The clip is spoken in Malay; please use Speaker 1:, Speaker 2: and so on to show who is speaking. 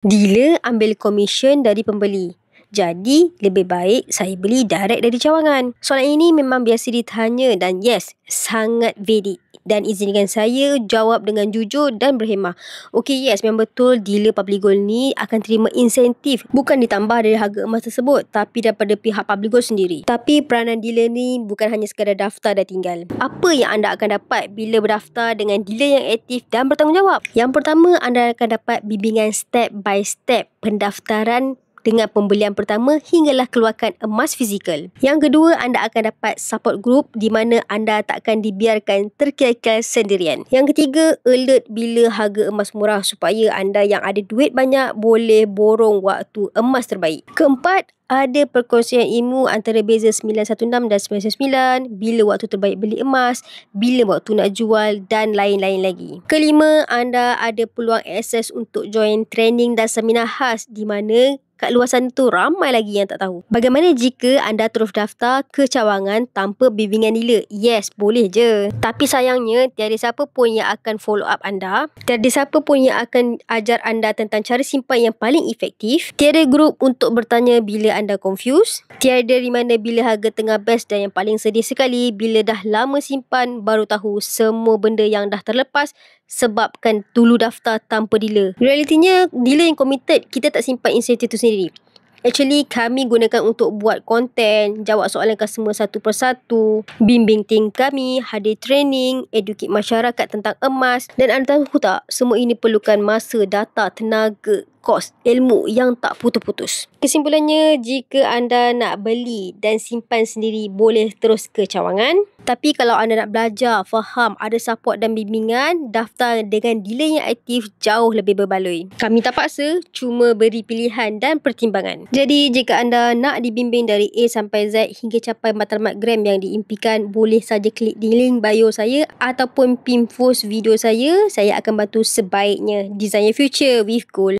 Speaker 1: Dealer ambil komisen dari pembeli. Jadi, lebih baik saya beli direct dari cawangan. Soalan ini memang biasa ditanya dan yes, sangat valid. Dan izinkan saya jawab dengan jujur dan berhemah. Okey, yes, memang betul dealer Public Gold ni akan terima insentif. Bukan ditambah dari harga emas tersebut, tapi daripada pihak Public Gold sendiri. Tapi peranan dealer ni bukan hanya sekadar daftar dan tinggal. Apa yang anda akan dapat bila berdaftar dengan dealer yang aktif dan bertanggungjawab? Yang pertama, anda akan dapat bimbingan step by step pendaftaran dengan pembelian pertama hinggalah keluarkan emas fizikal. Yang kedua, anda akan dapat support group di mana anda tak akan dibiarkan terkekel sendirian. Yang ketiga, alert bila harga emas murah supaya anda yang ada duit banyak boleh borong waktu emas terbaik. Keempat, ada perkongsian ilmu antara beza 916 dan 999, bila waktu terbaik beli emas, bila waktu nak jual dan lain-lain lagi. Kelima, anda ada peluang akses untuk join training dan seminar khas di mana kat luar sana tu ramai lagi yang tak tahu. Bagaimana jika anda terus daftar ke cawangan tanpa bimbingan dealer? Yes, boleh je. Tapi sayangnya, tiada siapa pun yang akan follow up anda. Tiada siapa pun yang akan ajar anda tentang cara simpan yang paling efektif. Tiada grup untuk bertanya bila anda confused. Tiada di mana bila harga tengah best dan yang paling sedih sekali bila dah lama simpan baru tahu semua benda yang dah terlepas sebabkan dulu daftar tanpa dealer. Realitinya, dealer yang committed, kita tak simpan insentif itu sendiri. Actually, kami gunakan untuk buat konten, jawab soalan customer satu persatu, bimbing tim kami, hadir training, educate masyarakat tentang emas. Dan anda tahu tak, semua ini perlukan masa, data, tenaga, kos, ilmu yang tak putus-putus. Kesimpulannya, jika anda nak beli dan simpan sendiri, boleh terus ke cawangan. Tapi kalau anda nak belajar, faham, ada support dan bimbingan, daftar dengan dealer yang aktif jauh lebih berbaloi. Kami tak paksa, cuma beri pilihan dan pertimbangan. Jadi, jika anda nak dibimbing dari A sampai Z hingga capai matlamat gram yang diimpikan, boleh saja klik di link bio saya ataupun pin post video saya akan bantu sebaiknya. Design your future with gold.